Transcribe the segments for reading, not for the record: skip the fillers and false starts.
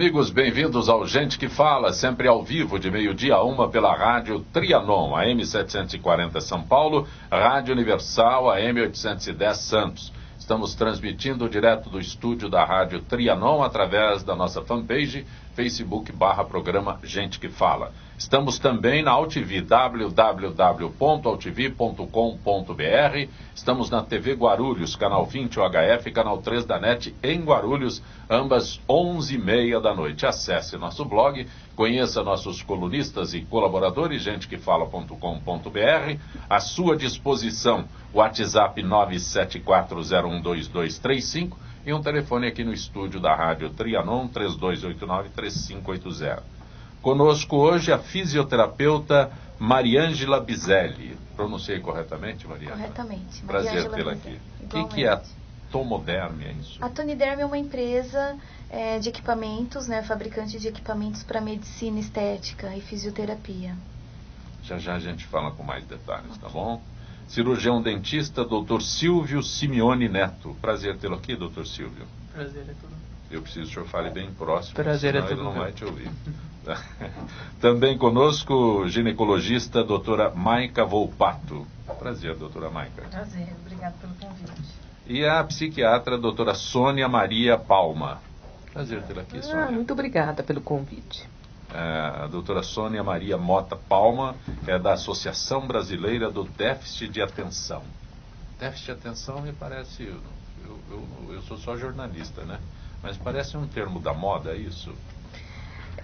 amigos, bem-vindos ao Gente que Fala, sempre ao vivo, de meio-dia a 1 pela Rádio Trianon, AM 740 São Paulo, Rádio Universal, AM 810 Santos. Estamos transmitindo direto do estúdio da Rádio Trianon através da nossa fanpage, Facebook/programa Gente que Fala. Estamos também na AltV, www.altv.com.br. Estamos na TV Guarulhos, canal 20 UHF, canal 3 da NET em Guarulhos, ambas 11h30 da noite. Acesse nosso blog, conheça nossos colunistas e colaboradores, gentequefala.com.br. À sua disposição, WhatsApp 974012235 e um telefone aqui no estúdio da Rádio Trianon, 3289-3580. Conosco hoje a fisioterapeuta Mariângela Bizelli. Pronunciei corretamente, Mariângela? Corretamente. Prazer tê-la aqui. O que é a Tomoderm, é isso? A Toniderm é uma empresa de equipamentos, né, fabricante de equipamentos para medicina estética e fisioterapia. Já já a gente fala com mais detalhes, tá bom? Cirurgião dentista, Dr. Silvio Simeone Neto. Prazer tê-lo aqui, Dr. Silvio. Prazer é tudo. Eu preciso que o senhor fale bem próximo, Prazer senão é tudo ele não meu. vai te ouvir. Também conosco, ginecologista, doutora Maica Volpato. Prazer, doutora Maica. Prazer, obrigado pelo convite. E a psiquiatra, doutora Sônia Maria Palma. Prazer tê-la aqui, Sônia. Muito obrigada pelo convite. A doutora Sônia Maria Mota Palma é da Associação Brasileira do Déficit de Atenção. Déficit de atenção me parece... Eu sou só jornalista, né? Mas parece um termo da moda, isso?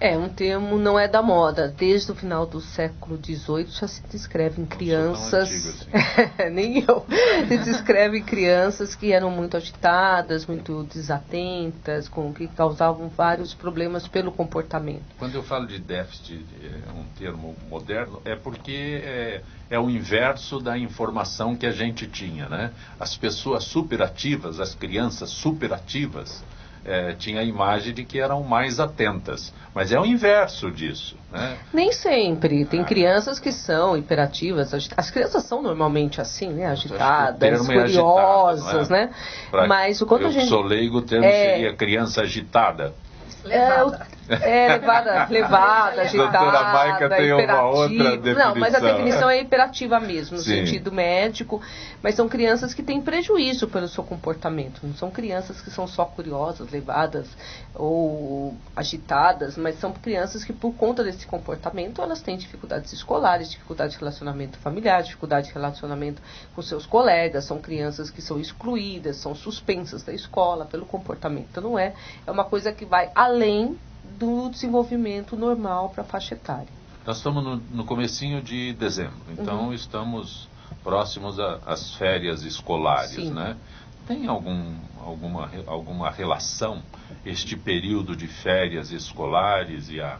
É, um termo não é da moda. Desde o final do século XVIII já se descreve em crianças... Não sou tão antigo assim. Nem eu. Se descreve em crianças que eram muito agitadas, muito desatentas, que causavam vários problemas pelo comportamento. Quando eu falo de déficit, um termo moderno, é porque é o inverso da informação que a gente tinha, né? As pessoas superativas, as crianças superativas, tinha a imagem de que eram mais atentas. Mas é o inverso disso, né? Nem sempre. Tem crianças que são hiperativas. As crianças são normalmente assim, né? Agitadas, curiosas, né? Mas quando eu sou leigo, o termo seria criança agitada. Levada, agitada, doutora Maica tem uma outra definição. Não, mas a definição é hiperativa mesmo, no Sim. sentido médico. Mas são crianças que têm prejuízo pelo seu comportamento. Não são crianças que são só curiosas, levadas ou agitadas, mas são crianças que, por conta desse comportamento, elas têm dificuldades escolares, dificuldade de relacionamento familiar, dificuldade de relacionamento com seus colegas. São crianças que são excluídas, são suspensas da escola pelo comportamento. Então, não é uma coisa que vai além do desenvolvimento normal para a faixa etária. Nós estamos no comecinho de dezembro, então estamos próximos às férias escolares, Sim. né? Tem alguma relação este período de férias escolares e a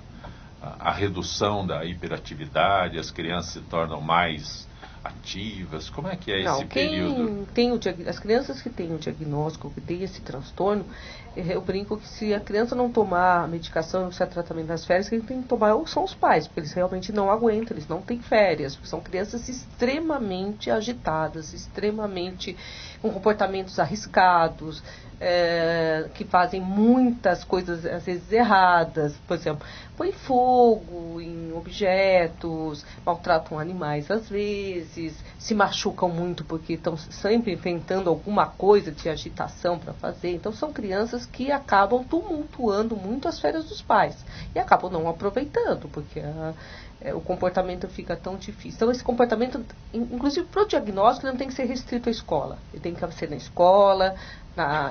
redução da hiperatividade, as crianças se tornam mais ativas? Como é que é esse período? As crianças que têm o diagnóstico, que têm esse transtorno, eu brinco que se a criança não tomar medicação, não fizer tratamento nas férias, quem tem que tomar são os pais, porque eles realmente não aguentam, eles não têm férias, porque são crianças extremamente agitadas, extremamente com comportamentos arriscados, que fazem muitas coisas, às vezes, erradas. Por exemplo, põe fogo em objetos, maltratam animais às vezes, se machucam muito porque estão sempre inventando alguma coisa de agitação para fazer. Então, são crianças que acabam tumultuando muito as férias dos pais e acabam não aproveitando, porque o comportamento fica tão difícil. Então, esse comportamento, inclusive para o diagnóstico, não tem que ser restrito à escola. Ele tem que ser na escola,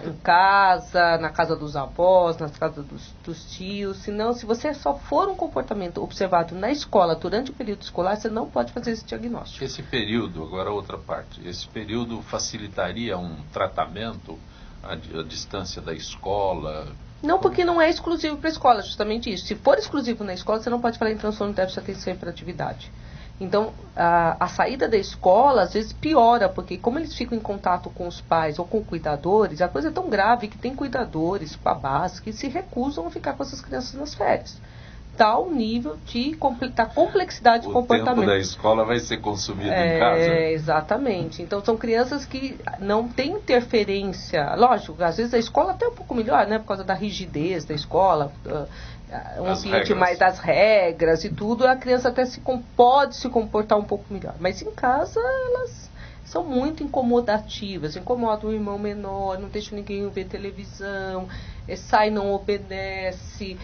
em casa, na casa dos avós, nas casas dos tios. Senão, se você só for um comportamento observado na escola durante o período escolar, você não pode fazer esse diagnóstico. Esse período, agora outra parte, esse período facilitaria um tratamento à distância da escola? Não, porque não é exclusivo para a escola, justamente isso. Se for exclusivo na escola, você não pode falar em transtorno de déficit de atenção e hiperatividade. Então, a saída da escola, às vezes, piora, porque como eles ficam em contato com os pais ou com cuidadores, a coisa é tão grave que tem cuidadores, babás, que se recusam a ficar com essas crianças nas férias. tal nível da complexidade de comportamento. O tempo da escola vai ser consumido em casa. Exatamente. Então são crianças que não têm interferência. Lógico, às vezes a escola até é um pouco melhor, né? Por causa da rigidez da escola, um ambiente mais das regras e tudo, a criança até pode se comportar um pouco melhor. Mas em casa elas são muito incomodativas, incomodam o irmão menor, não deixam ninguém ver televisão, sai, não obedece,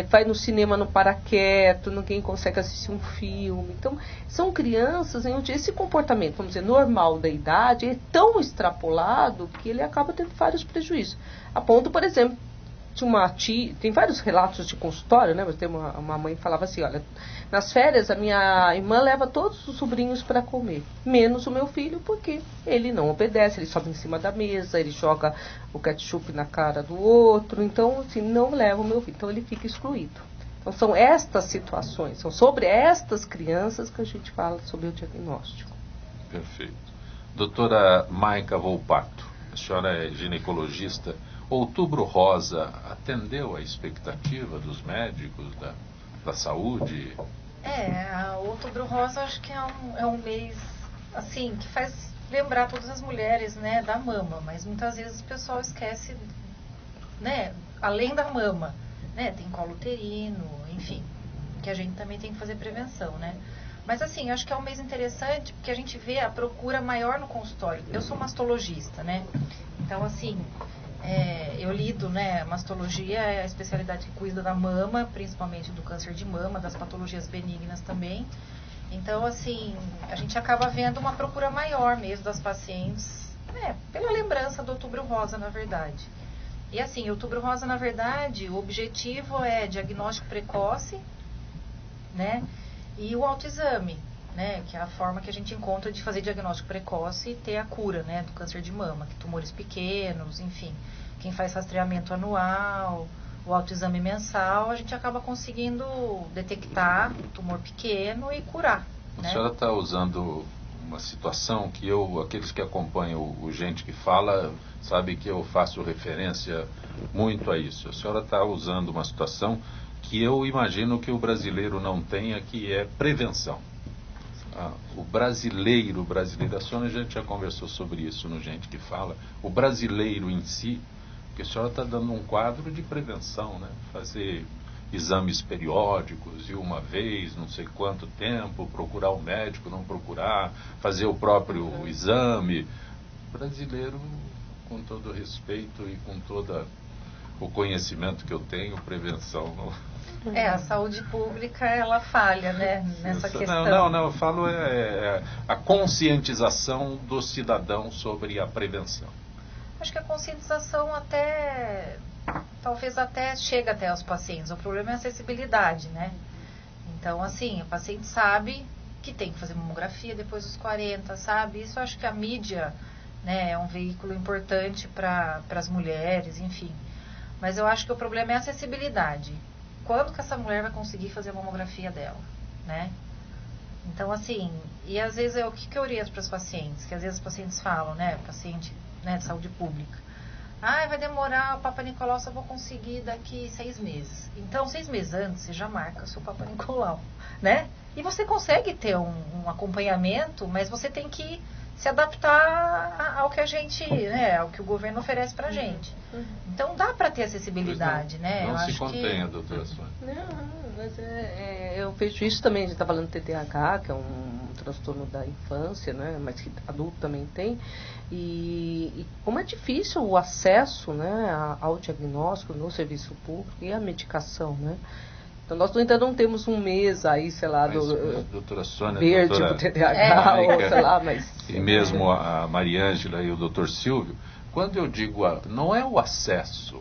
vai no cinema, não para quieto, ninguém consegue assistir um filme. Então, são crianças em onde esse comportamento, vamos dizer, normal da idade é tão extrapolado que ele acaba tendo vários prejuízos. A ponto, por exemplo, de uma tia, tem vários relatos de consultório, né? Mas tem uma mãe que falava assim, olha, nas férias a minha irmã leva todos os sobrinhos para comer, menos o meu filho, porque ele não obedece, ele sobe em cima da mesa, ele joga o ketchup na cara do outro, então assim, não leva o meu filho, então ele fica excluído. Então são estas situações, são sobre estas crianças que a gente fala sobre o diagnóstico. Perfeito. Doutora Maica Volpato, a senhora é ginecologista. Outubro Rosa atendeu a expectativa dos médicos da saúde? Outubro Rosa acho que é um mês assim que faz lembrar todas as mulheres, né, da mama, mas muitas vezes o pessoal esquece, né, além da mama, né, tem colo uterino, enfim, que a gente também tem que fazer prevenção, né? Mas assim, acho que é um mês interessante porque a gente vê a procura maior no consultório. Eu sou mastologista, né? Então assim, eu lido, né, mastologia é a especialidade que cuida da mama, principalmente do câncer de mama, das patologias benignas também. Então, assim, a gente acaba vendo uma procura maior mesmo das pacientes, pela lembrança do Outubro Rosa, na verdade. E assim, Outubro Rosa, na verdade, o objetivo é diagnóstico precoce, né, e o autoexame, né, que é a forma que a gente encontra de fazer diagnóstico precoce e ter a cura, né, do câncer de mama, que tumores pequenos, enfim, quem faz rastreamento anual, o autoexame mensal, a gente acaba conseguindo detectar o tumor pequeno e curar. A né? senhora está usando uma situação que aqueles que acompanham o Gente que Fala, sabe que eu faço referência muito a isso. A senhora está usando uma situação que eu imagino que o brasileiro não tenha, que é prevenção. O brasileiro, a senhora já conversou sobre isso no Gente que Fala, o brasileiro em si, porque a senhora está dando um quadro de prevenção, né? Fazer exames periódicos e uma vez, não sei quanto tempo, procurar o médico, não procurar, fazer o próprio exame. O brasileiro, com todo o respeito e com todo o conhecimento que eu tenho, prevenção não... A saúde pública, ela falha, né, nessa questão. Não, eu falo a conscientização do cidadão sobre a prevenção. Acho que a conscientização talvez até chega até os pacientes. O problema é a acessibilidade, né? Então, assim, o paciente sabe que tem que fazer mamografia depois dos 40, sabe? Isso acho que a mídia, né, é um veículo importante para as mulheres, enfim. Mas eu acho que o problema é a acessibilidade. Quando que essa mulher vai conseguir fazer a mamografia dela, né? Então, assim, e às vezes o que eu oriento para os pacientes? Que às vezes os pacientes falam, né, paciente, né, de saúde pública. Vai demorar, o Papa Nicolau só vou conseguir daqui 6 meses. Então, 6 meses antes, você já marca o seu Papa Nicolau, né? E você consegue ter um acompanhamento, mas você tem que se adaptar ao que a gente, né, ao que o governo oferece pra gente. Então dá para ter acessibilidade, né? Não eu se acho contenha, doutora Sônia. Não, mas eu vejo isso também, a gente está falando do TDAH, que é um transtorno da infância, né, mas que adulto também tem, e como é difícil o acesso, né, ao diagnóstico no serviço público e à medicação, né. Então nós ainda não temos um mês aí, sei lá, doutora Sônia, verde do TDAH, ou sei lá, mas... E mesmo a Mariângela e o doutor Silvio, quando eu digo, não é o acesso,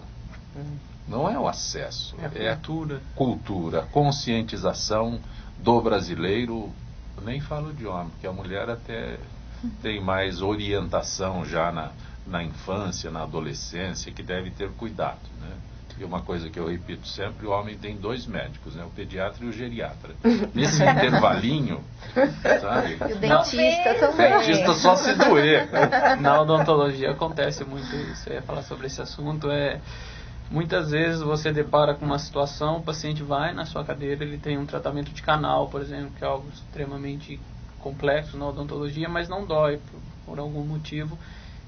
não é o acesso, é a cultura, conscientização do brasileiro, eu nem falo de homem, porque a mulher até tem mais orientação já na infância, na adolescência, que deve ter cuidado, né? E uma coisa que eu repito sempre, o homem tem 2 médicos, né? O pediatra e o geriatra. Nesse intervalinho, sabe? E o dentista também. O dentista só se doer. Na odontologia acontece muito isso. Eu ia falar sobre esse assunto. muitas vezes você depara com uma situação, o paciente vai na sua cadeira, ele tem um tratamento de canal, por exemplo, que é algo extremamente complexo na odontologia, mas não dói por algum motivo.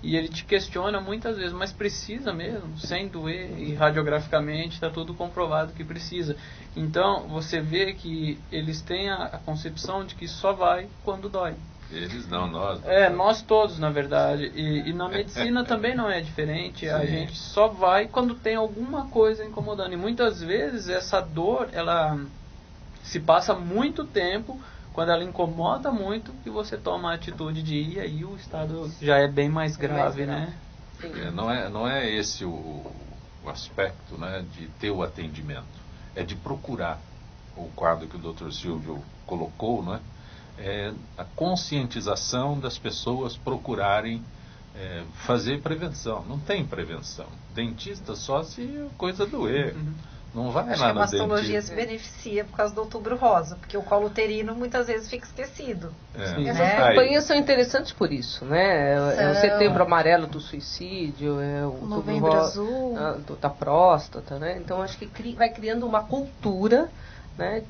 E ele te questiona muitas vezes, mas precisa mesmo, sem doer, e radiograficamente está tudo comprovado que precisa. Então, você vê que eles têm a concepção de que só vai quando dói. Eles não, nós. Nós todos, na verdade. E na medicina também não é diferente. A gente só vai quando tem alguma coisa incomodando. E muitas vezes essa dor, ela se passa muito tempo. Quando ela incomoda muito, que você toma a atitude de ir, aí o estado já é bem mais grave, né? Não é esse o aspecto, né, de ter o atendimento. É de procurar. O quadro que o Dr. Silvio colocou, né, é a conscientização das pessoas procurarem fazer prevenção. Não tem prevenção. Dentista só se a coisa doer. Não vai Acho lá que a no mastologia dentista. se beneficia por causa do Outubro Rosa, porque o colo uterino muitas vezes fica esquecido. Essas né? campanhas são interessantes por isso, né? É o São. Setembro Amarelo do Suicídio, é o Novembro Azul. da próstata, né? Então acho que vai criando uma cultura, né,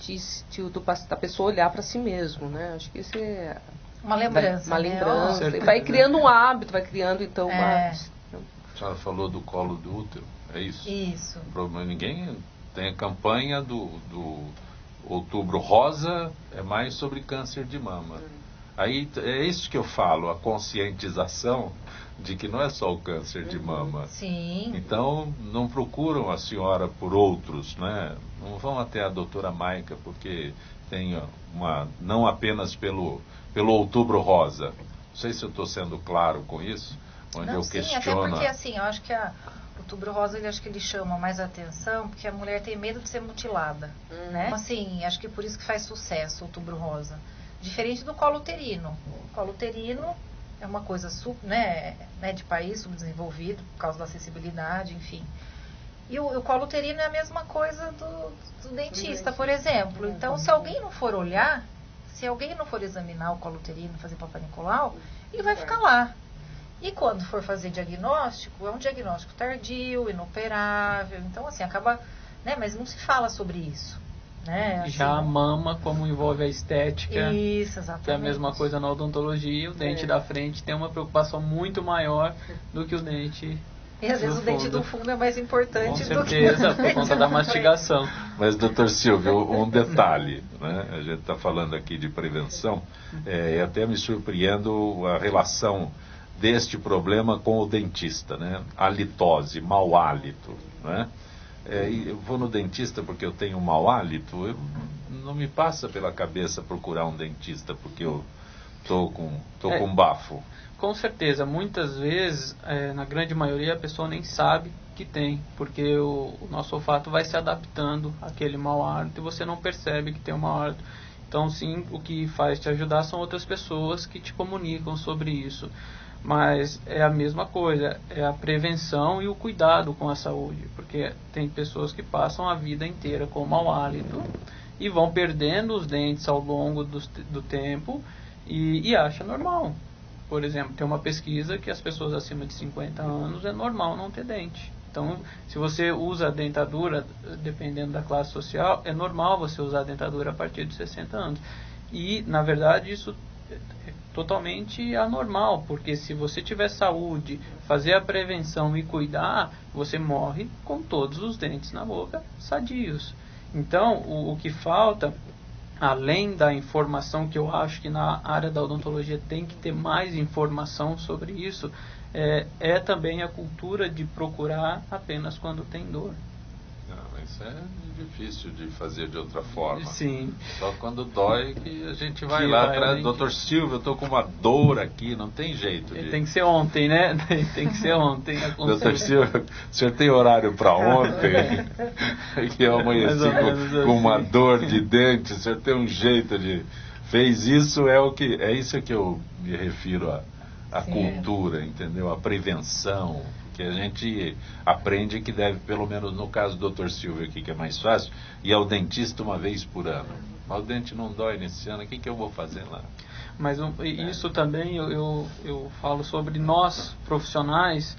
da pessoa olhar para si mesmo, né? Acho que isso é Uma lembrança. uma né? lembrança. Certeza. Vai criando um hábito, vai criando então É. A senhora falou do colo do útero, é isso? Isso. O problema, ninguém tem a campanha do Outubro Rosa, é mais sobre câncer de mama. Aí é isso que eu falo, a conscientização de que não é só o câncer de mama. Sim. Então, não procuram a senhora por outros, né? Não vão até a doutora Maica, porque tem não apenas pelo Outubro Rosa. Não sei se eu estou sendo claro com isso, onde Não, eu sim, questiono. até porque assim, eu acho que o Outubro Rosa, acho que ele chama mais atenção, porque a mulher tem medo de ser mutilada, né? Então, assim, acho que por isso que faz sucesso o Outubro Rosa. Diferente do colo uterino. O colo uterino é uma coisa né, de país subdesenvolvido, por causa da acessibilidade, enfim. E o colo uterino é a mesma coisa do dentista, por exemplo. Então, se alguém não for olhar, se alguém não for examinar o colo uterino, fazer Papa Nicolau, ele vai ficar lá. E quando for fazer diagnóstico, é um diagnóstico tardio, inoperável. Então, assim, acaba... né, mas não se fala sobre isso. Né, assim, Já a mama, como envolve a estética, isso, exatamente. que é a mesma coisa na odontologia, o dente da frente tem uma preocupação muito maior do que o dente E às vezes do o dente fundo. do fundo é mais importante Com do que certeza, por conta da mastigação. Mas, doutor Silvio, um detalhe, né? A gente está falando aqui de prevenção, e até me surpreendo a relação deste problema com o dentista, né? Halitose, mau hálito, né? E eu vou no dentista porque eu tenho mau hálito, não me passa pela cabeça procurar um dentista porque eu tô com bafo. Com certeza, muitas vezes, na grande maioria, a pessoa nem sabe que tem, porque o nosso olfato vai se adaptando àquele mau hálito e você não percebe que tem um mau hálito. Então, sim, o que faz te ajudar são outras pessoas que te comunicam sobre isso. Mas é a mesma coisa, é a prevenção e o cuidado com a saúde, porque tem pessoas que passam a vida inteira com mau hálito e vão perdendo os dentes ao longo do tempo e acha normal. Por exemplo, tem uma pesquisa que as pessoas acima de 50 anos é normal não ter dente. Então, se você usa a dentadura, dependendo da classe social, é normal você usar a dentadura a partir de 60 anos. E, na verdade, isso é totalmente anormal, porque se você tiver saúde, fazer a prevenção e cuidar, você morre com todos os dentes na boca sadios. Então, o que falta, além da informação, que eu acho que na área da odontologia tem que ter mais informação sobre isso, é também a cultura de procurar apenas quando tem dor. Não, isso é difícil de fazer de outra forma. Sim. Só quando dói que a gente vai Que lá vai atrás. além. Doutor Silvio, eu estou com uma dor aqui, não tem jeito. Tem que ser ontem, né? Tem que ser ontem. Doutor Silvio, o senhor tem horário para ontem? Que eu amanheci Mais ou menos com uma assim. dor de dente, o senhor tem um jeito de... Fez isso, é isso que eu me refiro à cultura, entendeu? A prevenção, que a gente aprende que deve, pelo menos no caso do Dr. Silvio aqui, que é mais fácil, ir ao dentista uma vez por ano. Mas o dente não dói nesse ano, o que eu vou fazer lá? Mas isso também eu falo sobre nós, profissionais,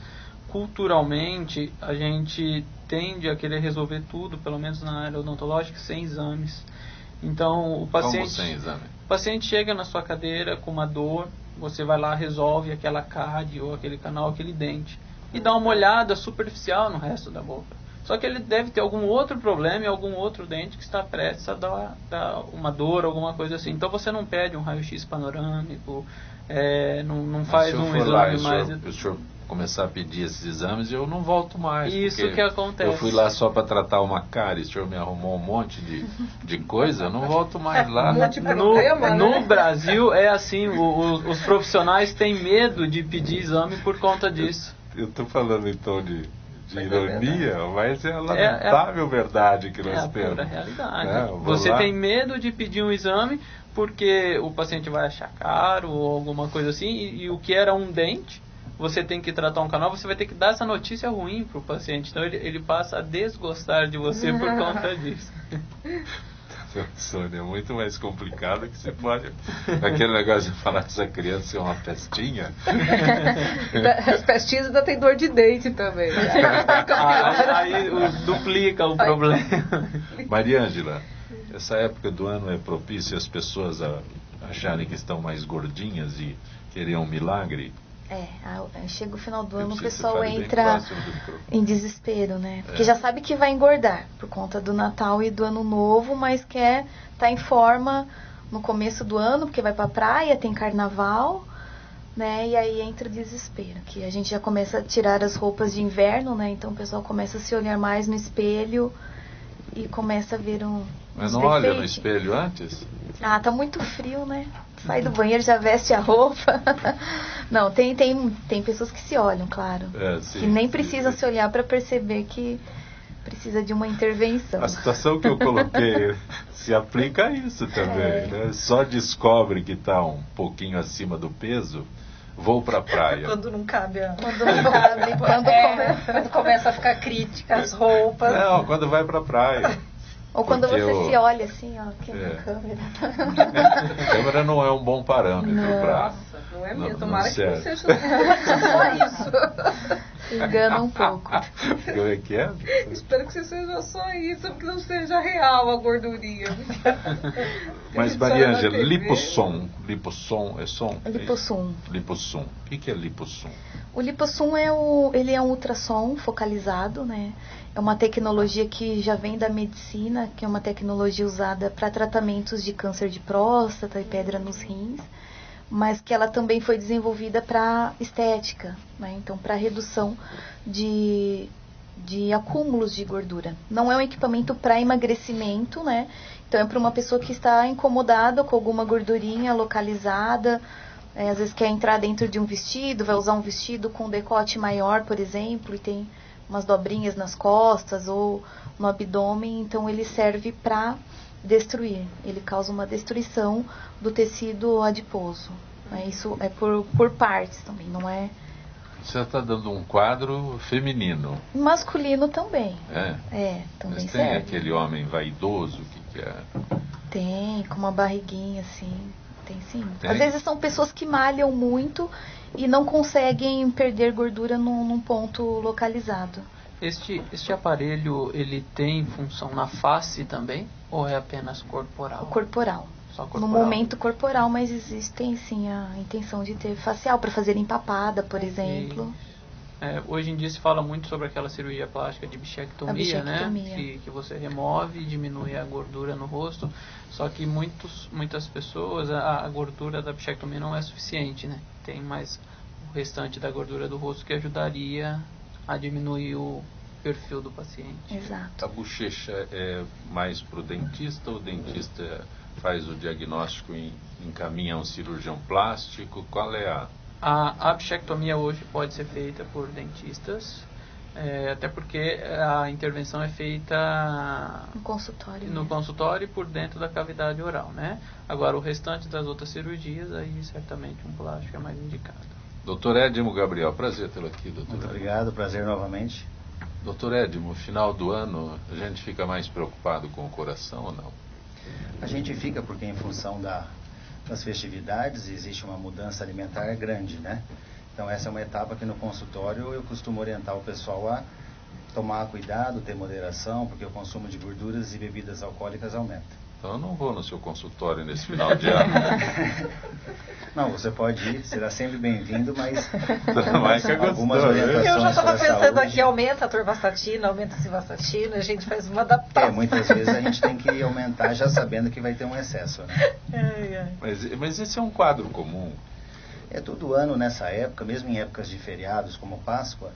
culturalmente a gente tende a querer resolver tudo, pelo menos na área odontológica, sem exames. Então o paciente, Como sem exame? o paciente chega na sua cadeira com uma dor, você vai lá, resolve aquela cárie ou aquele canal, aquele dente, e dá uma olhada superficial no resto da boca. Só que ele deve ter algum outro problema em algum outro dente que está prestes a dar uma dor, alguma coisa assim. Então você não pede um raio-x panorâmico, não faz um exame mais... Se o senhor começar a pedir esses exames, eu não volto mais. Isso que acontece. Eu fui lá só para tratar uma cárie, o senhor me arrumou um monte de coisa, eu não volto mais lá. No Brasil é assim, os profissionais têm medo de pedir exame por conta disso. Eu estou falando então de ironia, mas é a lamentável verdade que nós temos. É a pura realidade. Né? Você tem medo de pedir um exame porque o paciente vai achar caro ou alguma coisa assim, e o que era um dente, você tem que tratar um canal, você vai ter que dar essa notícia ruim para o paciente. Então ele passa a desgostar de você por conta disso. Sônia, é muito mais complicado que você pode... Aquele negócio de falar que essa criança é uma pestinha. As pestinhas ainda tem dor de dente também. Aí duplica o problema. Maria Ângela, essa época do ano é propícia às pessoas a acharem que estão mais gordinhas e querem um milagre? Chega o final do ano, o pessoal entra em desespero, né? Porque já sabe que vai engordar por conta do Natal e do Ano Novo, mas quer estar em forma no começo do ano, porque vai pra praia, tem carnaval, né? E aí entra o desespero, que a gente já começa a tirar as roupas de inverno, né? Então o pessoal começa a se olhar mais no espelho e começa a ver Mas não olha no espelho antes? Tá muito frio, né? Sai do banheiro, já veste a roupa. Não, tem pessoas que se olham, claro. Que nem precisam se olhar para perceber que precisa de uma intervenção. A situação que eu coloquei se aplica a isso também, né? Só descobre que está um pouquinho acima do peso, vou para a praia. Quando não cabe. Quando começa a ficar crítica as roupas. Não, quando vai para a praia. Ou quando você se olha assim, aqui na câmera. A câmera não é um bom parâmetro para... Não é mesmo, tomara que não seja só isso. Engana um pouco. Como é que é? Espero que seja só isso, que não seja real a gordurinha. Mas, Maria Ângela, lipossom é som? Lipossum. O que é lipossum? O lipossum ele é um ultrassom focalizado, né? É uma tecnologia que já vem da medicina, que é uma tecnologia usada para tratamentos de câncer de próstata e pedra nos rins, mas que ela também foi desenvolvida para estética, né? Então para redução de acúmulos de gordura. Não é um equipamento para emagrecimento, né? Então é para uma pessoa que está incomodada com alguma gordurinha localizada, às vezes quer entrar dentro de um vestido, vai usar um vestido com decote maior, por exemplo, e tem umas dobrinhas nas costas ou no abdômen, então ele serve para destruir. Ele causa uma destruição do tecido adiposo. Isso é por partes também, não é... Você está dando um quadro feminino. Masculino também. Também Mas tem serve. aquele homem vaidoso que é... Tem, com uma barriguinha assim. Tem sim. Tem? Às vezes são pessoas que malham muito e não conseguem perder gordura num ponto localizado. Este aparelho, ele tem função na face também? Ou é apenas corporal? Corporal. Só corporal. No momento corporal, mas existem sim a intenção de ter facial para fazer empapada, por exemplo. Hoje em dia se fala muito sobre aquela cirurgia plástica de bichectomia, né? Que você remove e diminui a gordura no rosto. Só que muitas pessoas, a gordura da bichectomia não é suficiente, né? Tem mais o restante da gordura do rosto que ajudaria a diminuir o perfil do paciente. Exato. A bochecha é mais para o dentista ou o dentista faz o diagnóstico e encaminha um cirurgião plástico? Qual é a... A bichectomia hoje pode ser feita por dentistas, até porque a intervenção é feita no consultório e por dentro da cavidade oral, né? Agora, o restante das outras cirurgias, aí certamente um plástico é mais indicado. Doutor Edmo Gabriel, prazer tê-lo aqui, doutor. Muito obrigado, prazer novamente. Doutor Edmo, final do ano, a gente fica mais preocupado com o coração ou não? A gente fica porque em função das festividades existe uma mudança alimentar grande, né? Então essa é uma etapa que no consultório eu costumo orientar o pessoal a tomar cuidado, ter moderação, porque o consumo de gorduras e bebidas alcoólicas aumenta. Então eu não vou no seu consultório nesse final de ano. Não, você pode ir, será sempre bem-vindo, mas Mas que algumas gostou, né? orientações Eu já estava para a pensando saúde. aqui, aumenta a torvastatina, aumenta a civastatina, a gente faz uma adaptação. Muitas vezes a gente tem que aumentar já sabendo que vai ter um excesso, né? Mas esse é um quadro comum. Todo ano nessa época, mesmo em épocas de feriados como Páscoa,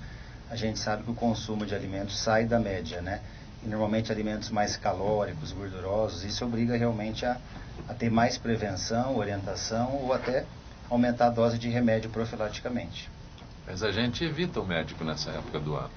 a gente sabe que o consumo de alimentos sai da média, né? E normalmente alimentos mais calóricos, gordurosos, isso obriga realmente a ter mais prevenção, orientação ou até aumentar a dose de remédio profilaticamente. Mas a gente evita o médico nessa época do ano.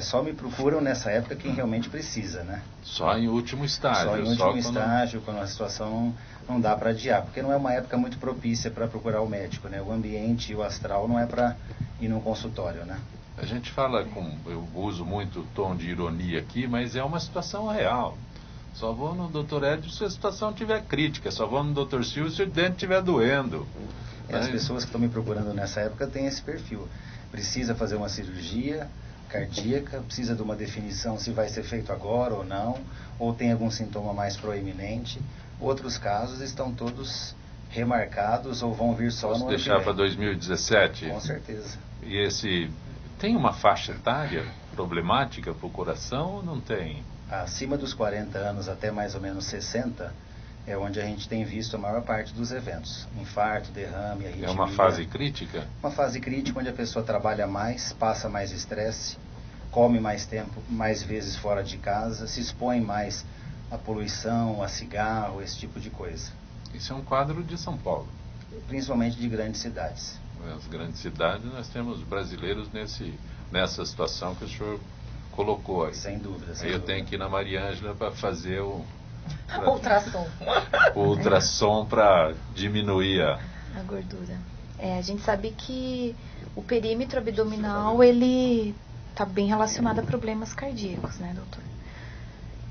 Só me procuram nessa época quem realmente precisa, né? Só em último estágio. Só em último estágio, quando a situação não dá para adiar, porque não é uma época muito propícia para procurar o médico, né? O ambiente e o astral não é para ir num consultório, né? A gente fala eu uso muito o tom de ironia aqui, mas é uma situação real. Só vou no Dr. Edson se a situação tiver crítica, só vou no Dr. Silvio se o dente estiver doendo. As pessoas que estão me procurando nessa época têm esse perfil. Precisa fazer uma cirurgia cardíaca, precisa de uma definição se vai ser feito agora ou não, ou tem algum sintoma mais proeminente. Outros casos estão todos remarcados ou vão vir só no ano que vem. Deixar para 2017? Com certeza. E esse... Tem uma faixa etária problemática para o coração ou não tem? Acima dos 40 anos até mais ou menos 60 é onde a gente tem visto a maior parte dos eventos. Infarto, derrame, arritmia. É uma fase crítica? Uma fase crítica onde a pessoa trabalha mais, passa mais estresse, come mais tempo, mais vezes fora de casa, se expõe mais à poluição, a cigarro, esse tipo de coisa. Isso é um quadro de São Paulo. Principalmente de grandes cidades. Nas grandes cidades nós temos brasileiros nessa situação que o senhor colocou aí. Sem dúvida. Aí eu tenho que ir na Maria Ângela para fazer o ultrassom para diminuir a gordura. A gente sabe que o perímetro abdominal ele está bem relacionado a problemas cardíacos, né, doutor?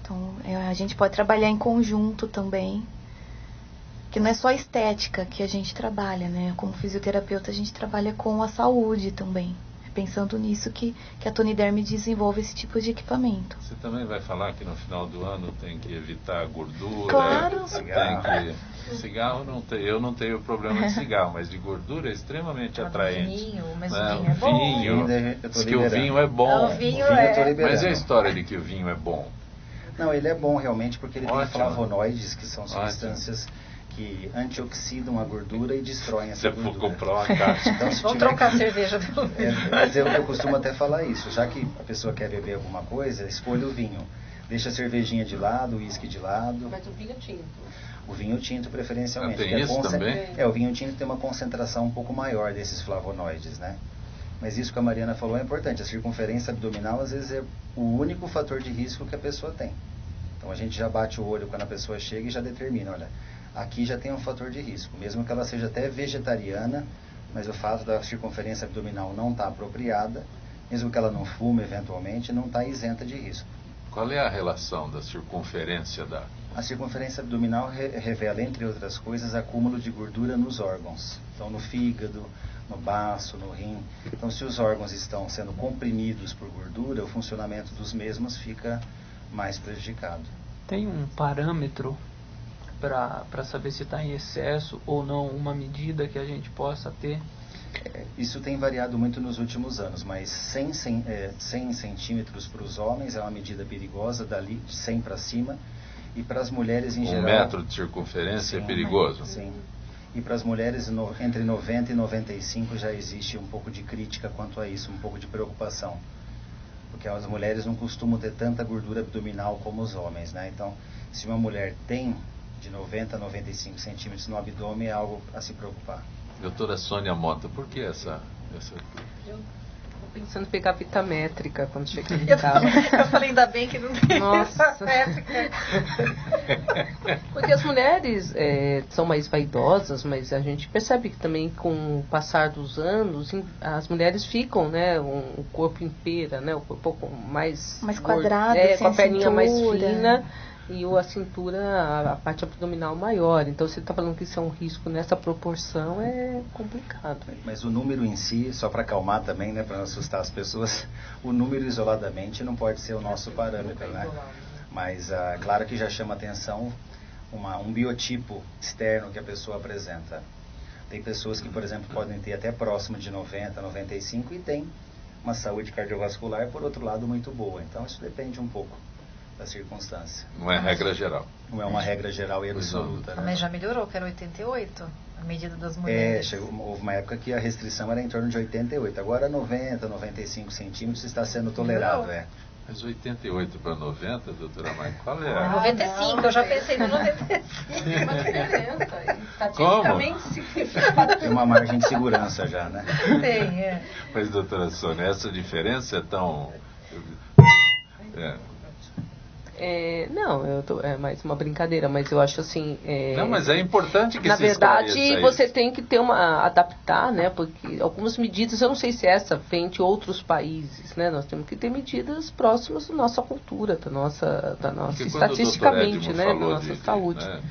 Então a gente pode trabalhar em conjunto também. Que não é só a estética que a gente trabalha, né? Como fisioterapeuta a gente trabalha com a saúde também. É pensando nisso que a Toniderm desenvolve esse tipo de equipamento. Você também vai falar que no final do ano tem que evitar a gordura? Claro. Cigarro não tem, eu não tenho problema de cigarro, mas de gordura é extremamente atraente. Vinho, mas né? o vinho é bom. Vinho, diz que o vinho é bom. O vinho Mas é a história de que o vinho é bom? Não, ele é bom realmente porque ele tem flavonoides, que são Ótimo. Substâncias que antioxidam a gordura e destroem essa gordura. Você for comprar uma caixa. Então, vamos trocar cerveja pelo vinho. Mas eu costumo até falar isso. Já que a pessoa quer beber alguma coisa, escolha o vinho. Deixa a cervejinha de lado, o uísque de lado. Mas o vinho tinto. O vinho tinto preferencialmente. Tem isso também? O vinho tinto tem uma concentração um pouco maior desses flavonoides, né? Mas isso que a Mariana falou é importante. A circunferência abdominal às vezes é o único fator de risco que a pessoa tem. Então a gente já bate o olho quando a pessoa chega e já determina, olha, aqui já tem um fator de risco, mesmo que ela seja até vegetariana, mas o fato da circunferência abdominal não estar apropriada, mesmo que ela não fume eventualmente, não está isenta de risco. Qual é a relação da circunferência da... A circunferência abdominal revela, entre outras coisas, acúmulo de gordura nos órgãos. Então, no fígado, no baço, no rim. Então, se os órgãos estão sendo comprimidos por gordura, o funcionamento dos mesmos fica mais prejudicado. Tem um parâmetro para saber se está em excesso ou não, uma medida que a gente possa ter? Isso tem variado muito nos últimos anos, mas 100 centímetros para os homens é uma medida perigosa, dali de 100 para cima, e para as mulheres em geral... 1 metro de circunferência é perigoso? Sim. E para as mulheres entre 90 e 95 já existe um pouco de crítica quanto a isso, um pouco de preocupação. Porque as mulheres não costumam ter tanta gordura abdominal como os homens, né? Então, se uma mulher tem de 90 a 95 centímetros no abdômen, é algo a se preocupar. Doutora Sônia Mota, por que essa... Eu tô pensando em pegar vitamétrica quando chegar em casa. Eu falei, ainda bem que não tem essa métrica. Porque as mulheres são mais vaidosas, mas a gente percebe que também com o passar dos anos, as mulheres ficam, né, o corpo inteira, né, um pouco mais quadrado, com a perninha mais fina. E a cintura, a parte abdominal maior. Então, você está falando que isso é um risco nessa proporção, é complicado. Mas o número em si, só para acalmar também, né, para não assustar as pessoas, o número isoladamente não pode ser o nosso parâmetro, né? Mas, claro que já chama atenção um biotipo externo que a pessoa apresenta. Tem pessoas que, por exemplo, podem ter até próximo de 90, 95 e tem uma saúde cardiovascular, por outro lado, muito boa. Então, isso depende um pouco da circunstância. Não é regra geral. Não é uma regra geral e absoluta. Né? Mas já melhorou, que era 88, a medida das mulheres. Houve uma época que a restrição era em torno de 88. Agora 90, 95 centímetros está sendo tolerado. Mas 88 para 90, doutora Maica, qual é? 95, eu já pensei no 95. Uma diferença. Estatisticamente significativa. Tem uma margem de segurança já, né? Tem, Mas, doutora Sônia, essa diferença é tão... Não, é mais uma brincadeira, mas eu acho assim... Não, mas é importante que na se verdade, você isso. tem que ter adaptar, né? Porque algumas medidas, eu não sei se essa vem de outros países, né? Nós temos que ter medidas próximas da nossa cultura, da nossa estatisticamente, né? Da nossa saúde. Né,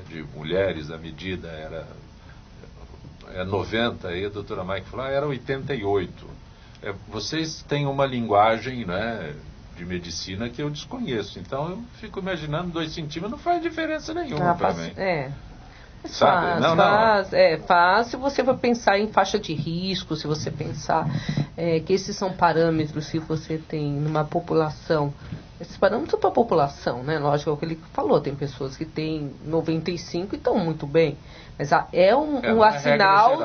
de mulheres, a medida era 90, aí a doutora Maica falou, era 88. Vocês têm uma linguagem, né, de medicina que eu desconheço. Então eu fico imaginando 2 centímetros não faz diferença nenhuma para mim. Sabe? Faz se você for pensar em faixa de risco, se você pensar que esses são parâmetros, se você tem numa população, esses parâmetros para a população, né? Lógico, é o que ele falou, tem pessoas que têm 95 e estão muito bem, mas é um sinal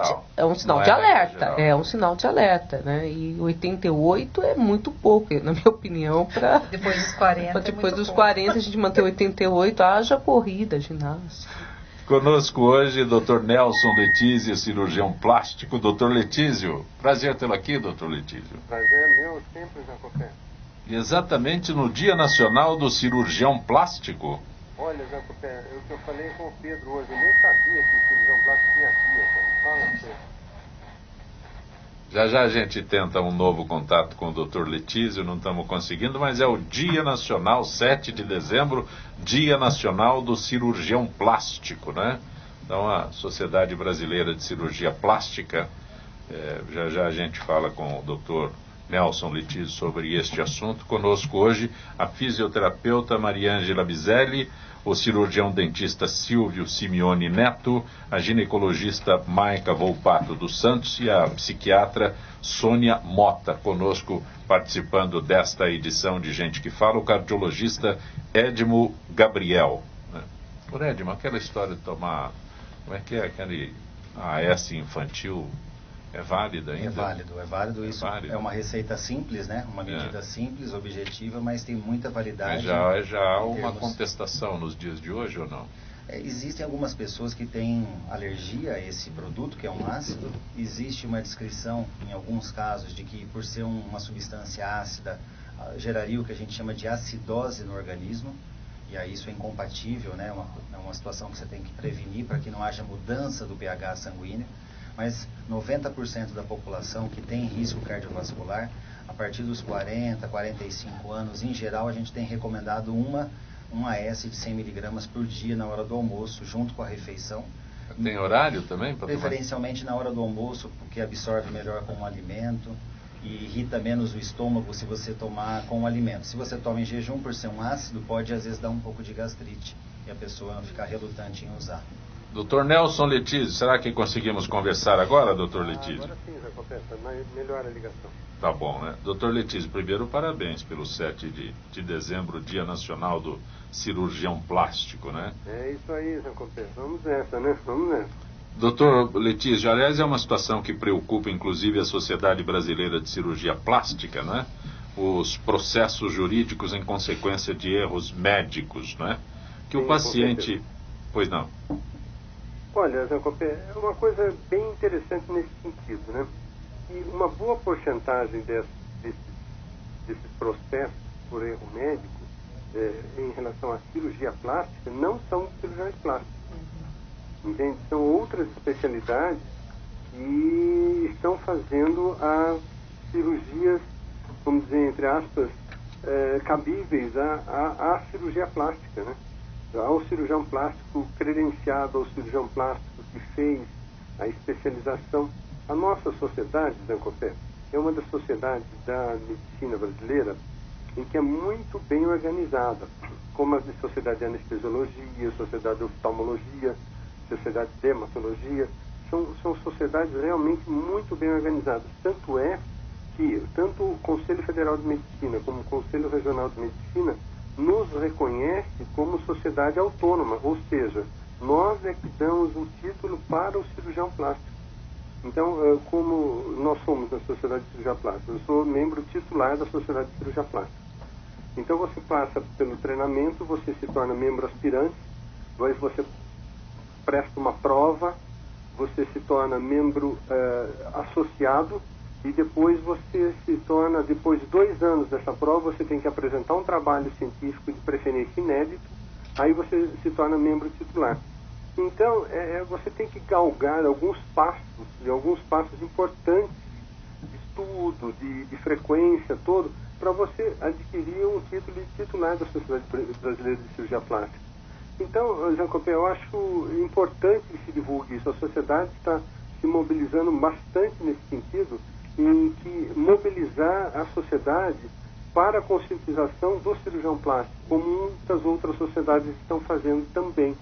de alerta, é um sinal de alerta, né? E 88 é muito pouco, na minha opinião, para depois dos 40. Depois dos 40 a gente manter 88, haja corrida, ginástica. Conosco hoje, Dr. Nelson Letísio, cirurgião plástico. Dr. Letísio, prazer tê-lo aqui, Dr. Letísio. Prazer é meu, sempre já qualquer. Exatamente no Dia Nacional do Cirurgião Plástico. Olha, Zé Copé, eu falei com o Pedro hoje, eu nem sabia que o cirurgião plástico tinha dia, cara. Fala, Pedro. Já a gente tenta um novo contato com o Dr. Letísio, não estamos conseguindo, mas é o Dia Nacional, 7 de dezembro, Dia Nacional do Cirurgião Plástico, né? Então, a Sociedade Brasileira de Cirurgia Plástica, já a gente fala com o Dr. Nelson Letísio sobre este assunto. Conosco hoje a fisioterapeuta Mariângela Biselli, o cirurgião dentista Silvio Simeone Neto, a ginecologista Maica Volpato dos Santos e a psiquiatra Sônia Mota. Conosco, participando desta edição de Gente que Fala, o cardiologista Edmo Gabriel. Por Edmo, aquela história de tomar, como é que é, aquele AS infantil, é válida ainda? É válido. Isso é uma receita simples, né? Uma medida simples, objetiva, mas tem muita validade. Mas já há uma contestação nos dias de hoje ou não? Existem algumas pessoas que têm alergia a esse produto, que é um ácido. Existe uma descrição, em alguns casos, de que por ser uma substância ácida, geraria o que a gente chama de acidose no organismo. E aí isso é incompatível, né? É uma situação que você tem que prevenir para que não haja mudança do pH sanguíneo. Mas 90% da população que tem risco cardiovascular, a partir dos 40, 45 anos, em geral, a gente tem recomendado um AS de 100 miligramas por dia na hora do almoço, junto com a refeição. Tem horário também para tomar? Preferencialmente na hora do almoço, porque absorve melhor com o alimento e irrita menos o estômago se você tomar com o alimento. Se você toma em jejum, por ser um ácido, pode às vezes dar um pouco de gastrite e a pessoa não ficar relutante em usar. Dr. Nelson Letísio, será que conseguimos conversar agora, Dr. Letísio? Agora sim, já acontece, melhor a ligação. Tá bom, né? Dr. Letísio, primeiro parabéns pelo 7 de dezembro, Dia Nacional do Cirurgião Plástico, né? É isso aí, Zé Copé. Vamos nessa, né? Vamos nessa. Dr. Letísio, aliás, é uma situação que preocupa inclusive a Sociedade Brasileira de Cirurgia Plástica, né? Os processos jurídicos em consequência de erros médicos, né? Que sim, o paciente... Pois não. Olha, Zé Copé, é uma coisa bem interessante nesse sentido, né? E uma boa porcentagem desses processos por erro médico em relação à cirurgia plástica não são cirurgiões plásticos. Entende? São outras especialidades que estão fazendo as cirurgias, vamos dizer, entre aspas, cabíveis à cirurgia plástica, né? Ao cirurgião plástico credenciado, ao cirurgião plástico que fez a especialização. A nossa sociedade, Zancopé, é uma das sociedades da medicina brasileira em que é muito bem organizada, como a Sociedade de Anestesiologia, Sociedade de Oftalmologia, Sociedade de Dermatologia. São sociedades realmente muito bem organizadas. Tanto é que tanto o Conselho Federal de Medicina como o Conselho Regional de Medicina nos reconhece como sociedade autônoma, ou seja, nós é que damos o título para o cirurgião plástico. Então, como nós somos da Sociedade de Cirurgia Plástica, eu sou membro titular da Sociedade de Cirurgia Plástica. Então, você passa pelo treinamento, você se torna membro aspirante, depois você presta uma prova, você se torna membro associado, e depois você se torna, depois de 2 anos dessa prova, você tem que apresentar um trabalho científico de preferência inédito, aí você se torna membro titular. Então, você tem que galgar alguns passos importantes de estudo, de frequência, todo, para você adquirir um título de titular da Sociedade Brasileira de Cirurgia Plástica. Então, Zancopé, eu acho importante que se divulgue isso. A sociedade está se mobilizando bastante nesse sentido, em que mobilizar a sociedade para a conscientização do cirurgião plástico, como muitas outras sociedades estão fazendo também.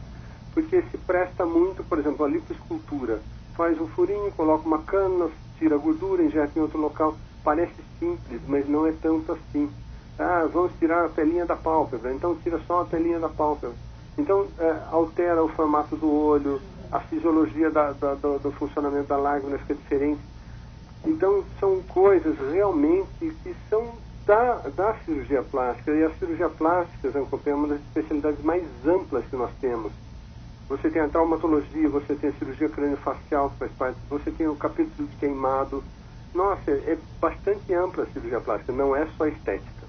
Porque se presta muito, por exemplo, a lipoescultura. Faz um furinho, coloca uma cana, tira a gordura, injeta em outro local. Parece simples, mas não é tanto assim. Vamos tirar a pelinha da pálpebra, então tira só a pelinha da pálpebra. Então, altera o formato do olho, a fisiologia do funcionamento da lágrima fica diferente. Então, são coisas realmente que são da cirurgia plástica. E a cirurgia plástica, Zancopé, é uma das especialidades mais amplas que nós temos. Você tem a traumatologia, você tem a cirurgia craniofacial, que faz parte, você tem o capítulo de queimado. Nossa, é bastante ampla a cirurgia plástica, não é só estética.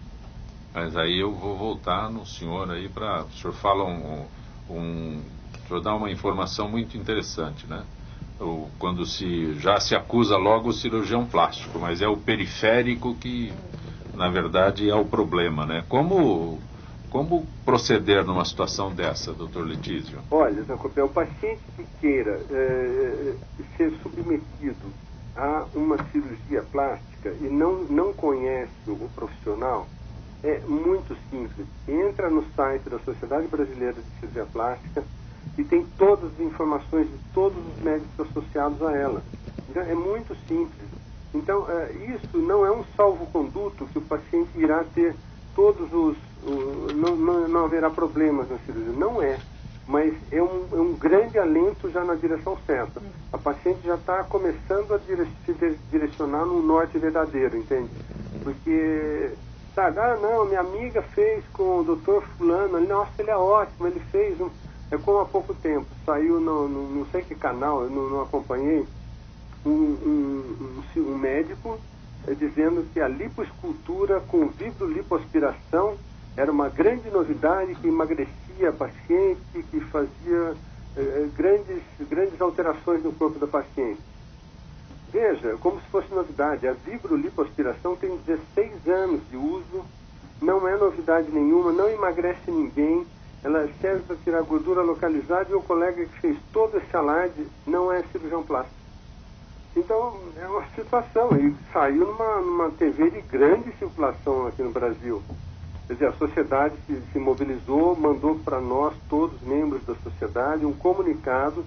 Mas aí eu vou voltar no senhor aí para... O senhor fala o senhor dá uma informação muito interessante, né? Quando já se acusa logo o cirurgião plástico, mas é o periférico que, na verdade, é o problema, né? Como proceder numa situação dessa, doutor Letísio? Olha, Zancopé, o paciente que queira ser submetido a uma cirurgia plástica e não conhece o profissional, é muito simples. Entra no site da Sociedade Brasileira de Cirurgia Plástica e tem todas as informações de todos os médicos associados a ela. Então, é muito simples. Então, isso não é um salvo-conduto que o paciente irá ter todos os... não haverá problemas na cirurgia. Não é. Mas é um grande alento já na direção certa. A paciente já está começando a se direcionar no norte verdadeiro, entende? Porque, sabe, não, minha amiga fez com o doutor fulano, nossa, ele é ótimo, ele fez É como há pouco tempo, saiu não sei que canal, eu não acompanhei, um médico dizendo que a lipoescultura com vidrolipoaspiração era uma grande novidade, que emagrecia a paciente, que fazia grandes alterações no corpo da paciente. Veja, como se fosse novidade, a vidrolipoaspiração tem 16 anos de uso, não é novidade nenhuma, não emagrece ninguém, ela serve para tirar gordura localizada, e o colega que fez todo esse alarde não é cirurgião plástico. Então, é uma situação, e saiu numa TV de grande circulação aqui no Brasil. Quer dizer, a sociedade se mobilizou, mandou para nós, todos membros da sociedade, um comunicado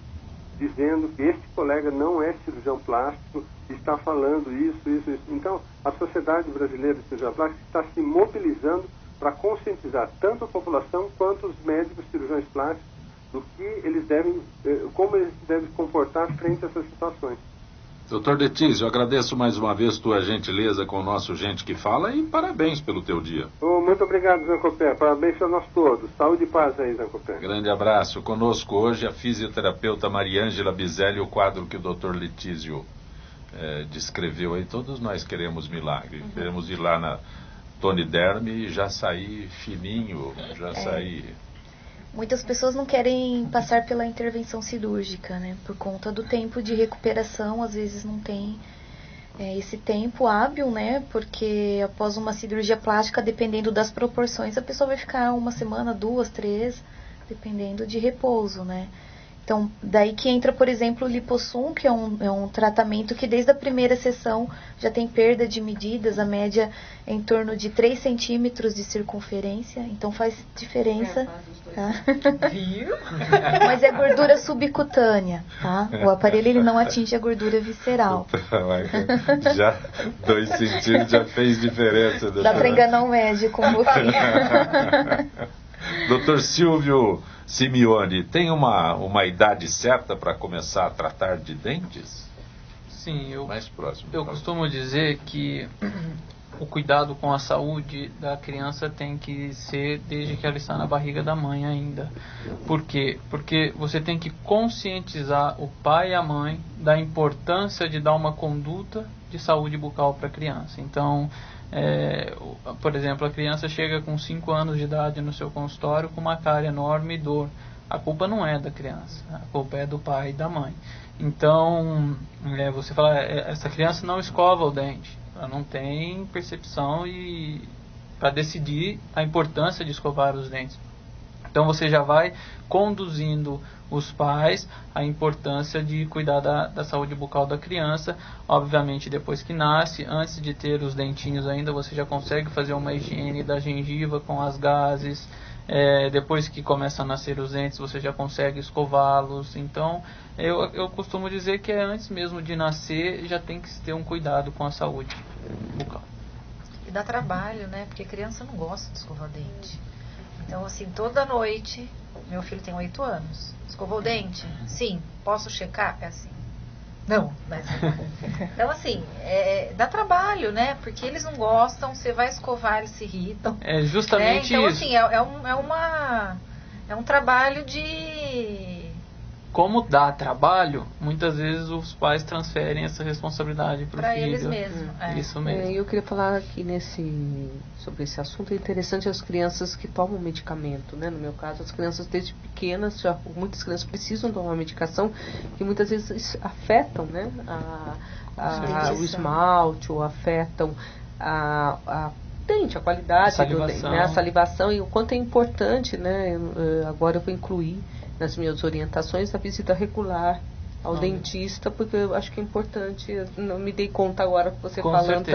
dizendo que este colega não é cirurgião plástico, está falando isso. Então, a Sociedade Brasileira de Cirurgia Plástica está se mobilizando para conscientizar tanto a população quanto os médicos cirurgiões plásticos do que eles como eles devem se comportar frente a essas situações. Doutor Letísio, eu agradeço mais uma vez tua gentileza com o nosso Gente que Fala e parabéns pelo teu dia. Muito obrigado, Zancopé. Parabéns para nós todos. Saúde e paz aí, Zancopé. Grande abraço. Conosco hoje a fisioterapeuta Mariângela Bizelli, o quadro que o doutor Letísio descreveu aí. Todos nós queremos milagre. Queremos ir lá na Tony Derme e já sair fininho, sair... Muitas pessoas não querem passar pela intervenção cirúrgica, né? Por conta do tempo de recuperação, às vezes não tem esse tempo hábil, né? Porque após uma cirurgia plástica, dependendo das proporções, a pessoa vai ficar 1 semana, 2, 3, dependendo de repouso, né? Então, daí que entra, por exemplo, o lipossum, que é um tratamento que desde a primeira sessão já tem perda de medidas, a média é em torno de 3 centímetros de circunferência, então faz diferença. Tá? Viu? Mas é gordura subcutânea, tá? O aparelho ele não atinge a gordura visceral. Já 2 centímetros já fez diferença. Dá para enganar um médico, um pouquinho. Doutor Silvio Simeone, tem uma idade certa para começar a tratar de dentes? Sim, Mais próximo. eu costumo dizer que o cuidado com a saúde da criança tem que ser desde que ela está na barriga da mãe ainda. Por quê? Porque você tem que conscientizar o pai e a mãe da importância de dar uma conduta de saúde bucal para a criança. Então, por exemplo, a criança chega com 5 anos de idade no seu consultório com uma cárie enorme e dor. A culpa não é da criança, a culpa é do pai e da mãe. Então, você fala, essa criança não escova o dente, ela não tem percepção para decidir a importância de escovar os dentes. Então você já vai conduzindo os pais a importância de cuidar da saúde bucal da criança. Obviamente, depois que nasce, antes de ter os dentinhos ainda, você já consegue fazer uma higiene da gengiva com as gases. Depois que começam a nascer os dentes, você já consegue escová-los. Então, eu costumo dizer que antes mesmo de nascer, já tem que ter um cuidado com a saúde bucal. E dá trabalho, né? Porque criança não gosta de escovar dente. Então, assim, toda noite, meu filho tem 8 anos. Escovou o dente? Sim. Posso checar? É assim. Não. Mas... Então, assim, dá trabalho, né? Porque eles não gostam, você vai escovar, eles se irritam. É justamente então, isso. Então, assim, é um trabalho de... Como dá trabalho, muitas vezes os pais transferem essa responsabilidade para o filho. Para eles mesmos. Isso mesmo. Eu queria falar aqui sobre esse assunto. É interessante as crianças que tomam medicamento, né? No meu caso, as crianças desde pequenas, muitas crianças precisam tomar medicação que muitas vezes afetam, né? O esmalte, ou afetam a dente, a qualidade do dente, né? A salivação, e o quanto é importante, né? Agora eu vou incluir nas minhas orientações a visita regular ao dentista, porque eu acho que é importante. Eu não me dei conta agora que você falando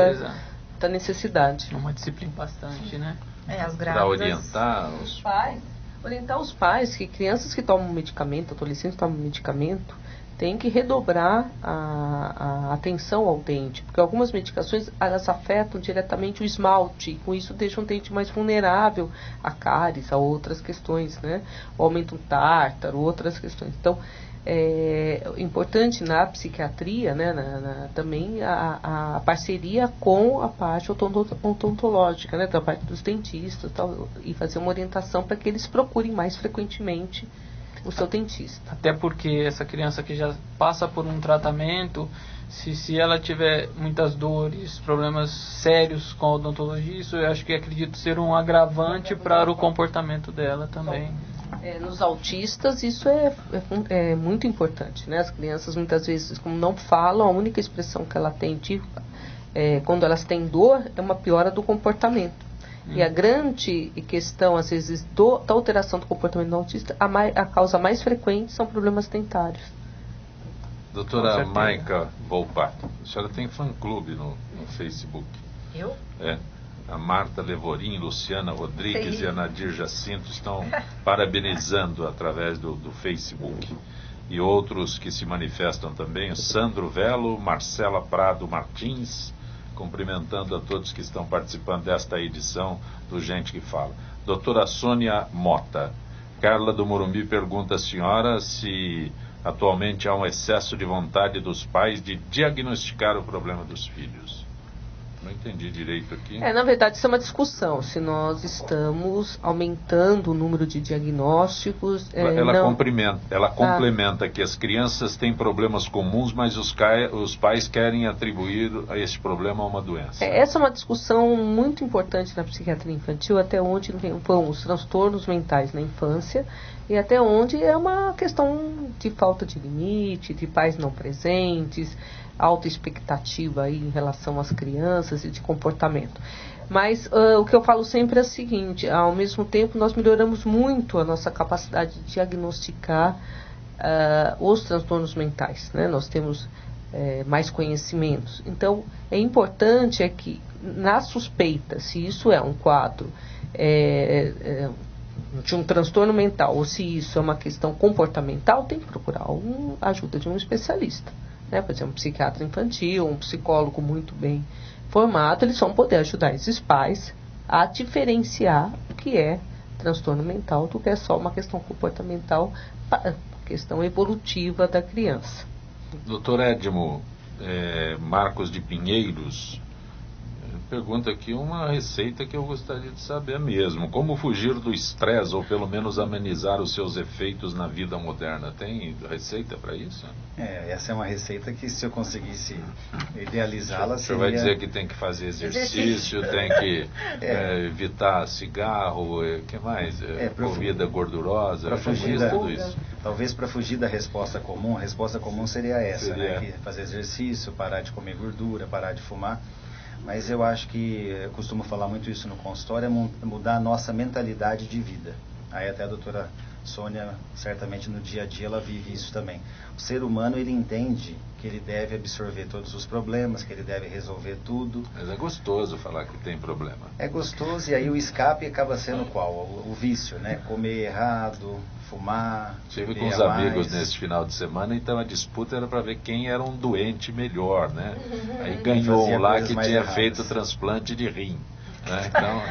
da necessidade. É uma disciplina bastante, né? As grávidas. Para orientar os pais. Orientar os pais que crianças que tomam medicamento, adolescentes que tomam medicamento, tem que redobrar a atenção ao dente, porque algumas medicações elas afetam diretamente o esmalte, e com isso deixam o dente mais vulnerável a cáries, a outras questões, né? O aumento do tártaro, outras questões. Então, é importante na psiquiatria, né, também a parceria com a parte odontológica, né, da parte dos dentistas, tal, e fazer uma orientação para que eles procurem mais frequentemente o seu dentista. Até porque essa criança que já passa por um tratamento, se ela tiver muitas dores, problemas sérios com a odontologia, isso eu acho que acredito ser um agravante para o comportamento dela também. Nos autistas isso é muito importante, né? As crianças muitas vezes, como não falam, a única expressão que ela tem quando elas têm dor é uma piora do comportamento. E a grande questão, às vezes, da alteração do comportamento do autista, a causa mais frequente são problemas dentários. Doutora Maica Volpato, a senhora tem fã-clube no Facebook. Eu? A Marta Levorim, Luciana Rodrigues e a Nadir Jacinto estão parabenizando através do Facebook. E outros que se manifestam também, Sandro Velo, Marcela Prado Martins, cumprimentando a todos que estão participando desta edição do Gente que Fala. Doutora Sônia Mota, Carla do Morumbi pergunta à senhora se atualmente há um excesso de vontade dos pais de diagnosticar o problema dos filhos. Não entendi direito aqui. Na verdade, isso é uma discussão. Se nós estamos aumentando o número de diagnósticos... Ela complementa que as crianças têm problemas comuns, mas os pais querem atribuir a esse problema a uma doença. Essa é uma discussão muito importante na psiquiatria infantil, até onde vão os transtornos mentais na infância e até onde é uma questão de falta de limite, de pais não presentes, alta expectativa aí em relação às crianças e de comportamento. Mas o que eu falo sempre é o seguinte: ao mesmo tempo nós melhoramos muito a nossa capacidade de diagnosticar os transtornos mentais, né? Nós temos mais conhecimentos. Então, é importante que na suspeita, se isso é um quadro de um transtorno mental ou se isso é uma questão comportamental, tem que procurar a ajuda de um especialista. Né? Por exemplo, um psiquiatra infantil, um psicólogo muito bem formado, eles vão poder ajudar esses pais a diferenciar o que é transtorno mental do que é só uma questão comportamental, questão evolutiva da criança. Doutor Edmo Marcos de Pinheiros pergunta aqui uma receita que eu gostaria de saber mesmo. Como fugir do estresse ou pelo menos amenizar os seus efeitos na vida moderna? Tem receita para isso? Essa é uma receita que, se eu conseguisse idealizá-la, seria... Você vai dizer que tem que fazer exercício, tem que evitar cigarro, que mais? Comida gordurosa, tudo isso. Talvez para fugir da resposta comum, a resposta comum seria essa, né? Fazer exercício, parar de comer gordura, parar de fumar. Mas eu acho que, eu costumo falar muito isso no consultório, é mudar a nossa mentalidade de vida. Aí até a doutora Sônia, certamente no dia a dia, ela vive isso também. O ser humano, ele entende que ele deve absorver todos os problemas, que ele deve resolver tudo. Mas é gostoso falar que tem problema. É gostoso, e aí o escape acaba sendo qual? O vício, né? Comer errado, fumar. Estive com uns amigos nesse final de semana, então a disputa era para ver quem era um doente melhor, né? Aí ganhou um lá que tinha feito transplante de rim. Né? Então,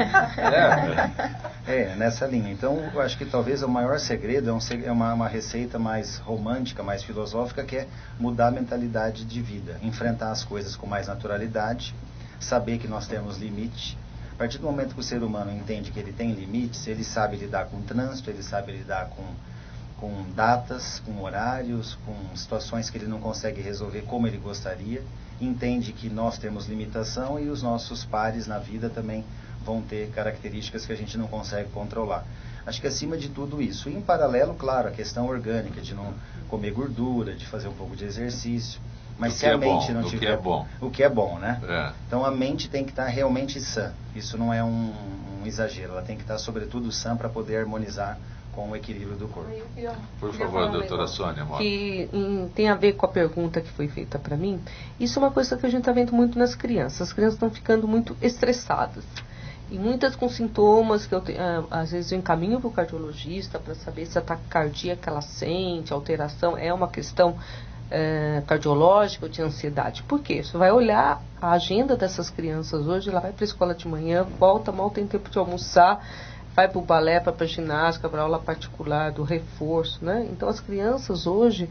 nessa linha. Então, eu acho que talvez o maior segredo é uma receita mais romântica, mais filosófica, que é mudar a mentalidade de vida, enfrentar as coisas com mais naturalidade, saber que nós temos limite. A partir do momento que o ser humano entende que ele tem limites, ele sabe lidar com trânsito, ele sabe lidar com datas, com horários, com situações que ele não consegue resolver como ele gostaria, entende que nós temos limitação e os nossos pares na vida também vão ter características que a gente não consegue controlar. Acho que acima de tudo isso, e em paralelo, claro, a questão orgânica, de não comer gordura, de fazer um pouco de exercício, mas se a mente não tiver... O que é bom, né? Então a mente tem que estar realmente sã, isso não é um exagero, ela tem que estar sobretudo sã para poder harmonizar com o equilíbrio do corpo. Por favor, doutora Sônia. Que tem a ver com a pergunta que foi feita para mim. Isso é uma coisa que a gente está vendo muito nas crianças. As crianças estão ficando muito estressadas. E muitas com sintomas que às vezes eu encaminho para o cardiologista para saber se a taquicardia que ela sente, alteração, é uma questão cardiológica ou de ansiedade. Por quê? Você vai olhar a agenda dessas crianças hoje, ela vai para a escola de manhã, volta, mal tem tempo de almoçar, vai para o balé, para a ginástica, para a aula particular, do reforço, né? Então as crianças hoje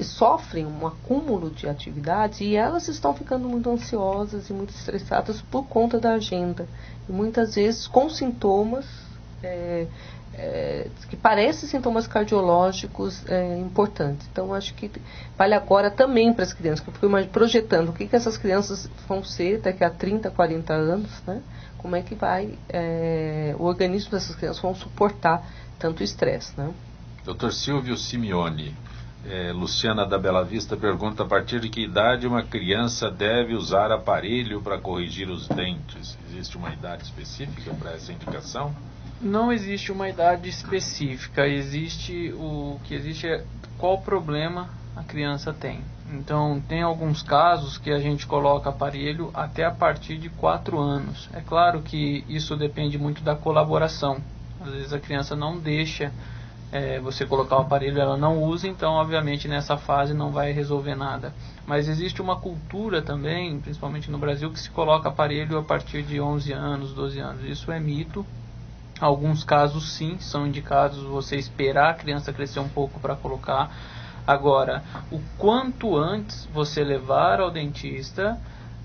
sofrem um acúmulo de atividades e elas estão ficando muito ansiosas e muito estressadas por conta da agenda. E muitas vezes com sintomas que parecem sintomas cardiológicos importantes. Então acho que vale agora também para as crianças, que eu fico projetando o que essas crianças vão ser daqui a 30, 40 anos, né? Como é que o organismo dessas crianças vão suportar tanto estresse, né? Dr. Silvio Simeone, Luciana da Bela Vista pergunta: a partir de que idade uma criança deve usar aparelho para corrigir os dentes? Existe uma idade específica para essa indicação? Não existe uma idade específica, o que existe é qual problema a criança tem. Então, tem alguns casos que a gente coloca aparelho até a partir de 4 anos. É claro que isso depende muito da colaboração. Às vezes a criança não deixa você colocar o aparelho, ela não usa, então obviamente nessa fase não vai resolver nada. Mas existe uma cultura também, principalmente no Brasil, que se coloca aparelho a partir de 11 anos, 12 anos. Isso é mito. Alguns casos sim, são indicados você esperar a criança crescer um pouco para colocar. Agora, o quanto antes você levar ao dentista,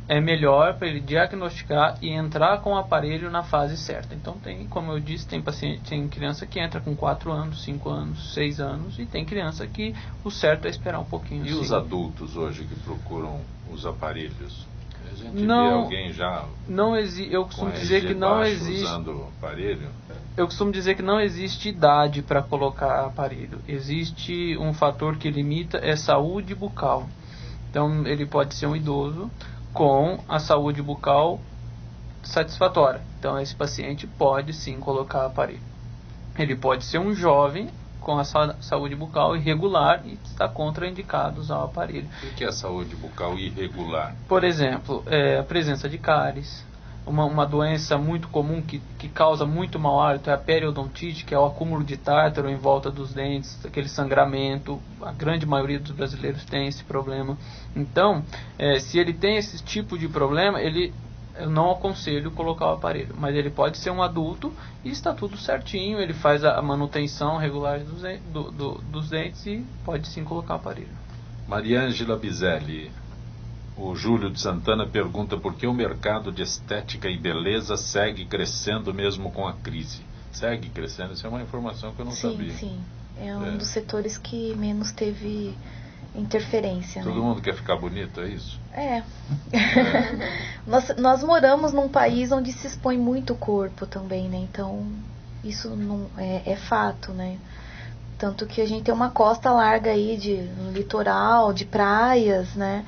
é melhor para ele diagnosticar e entrar com o aparelho na fase certa. Então tem, como eu disse, tem criança que entra com 4 anos, 5 anos, 6 anos, e tem criança que o certo é esperar um pouquinho. E os adultos hoje que procuram os aparelhos? A gente vê Não, alguém já eu costumo dizer que não existe usando aparelho? Eu costumo dizer que não existe idade para colocar aparelho. Existe um fator que limita, é saúde bucal. Então ele pode ser um idoso com a saúde bucal satisfatória. Então esse paciente pode sim colocar aparelho. Ele pode ser um jovem com a saúde bucal irregular e está contraindicado usar o aparelho. O que é saúde bucal irregular? Por exemplo, a presença de cáries. Uma doença muito comum que causa muito mau hálito é a periodontite, que é o acúmulo de tártaro em volta dos dentes, aquele sangramento. A grande maioria dos brasileiros tem esse problema. Então, se ele tem esse tipo de problema, eu não aconselho colocar o aparelho, mas ele pode ser um adulto e está tudo certinho, ele faz a manutenção regular dos dentes e pode sim colocar o aparelho. Mariângela Bizelli, o Júlio de Santana pergunta por que o mercado de estética e beleza segue crescendo mesmo com a crise. Segue crescendo? Isso é uma informação que eu não sabia. Sim, é um dos setores que menos teve interferência. Todo mundo quer ficar bonito, é isso? Nós moramos num país onde se expõe muito o corpo também, né? Então, isso não é fato, né? Tanto que a gente tem uma costa larga aí no litoral, de praias, né?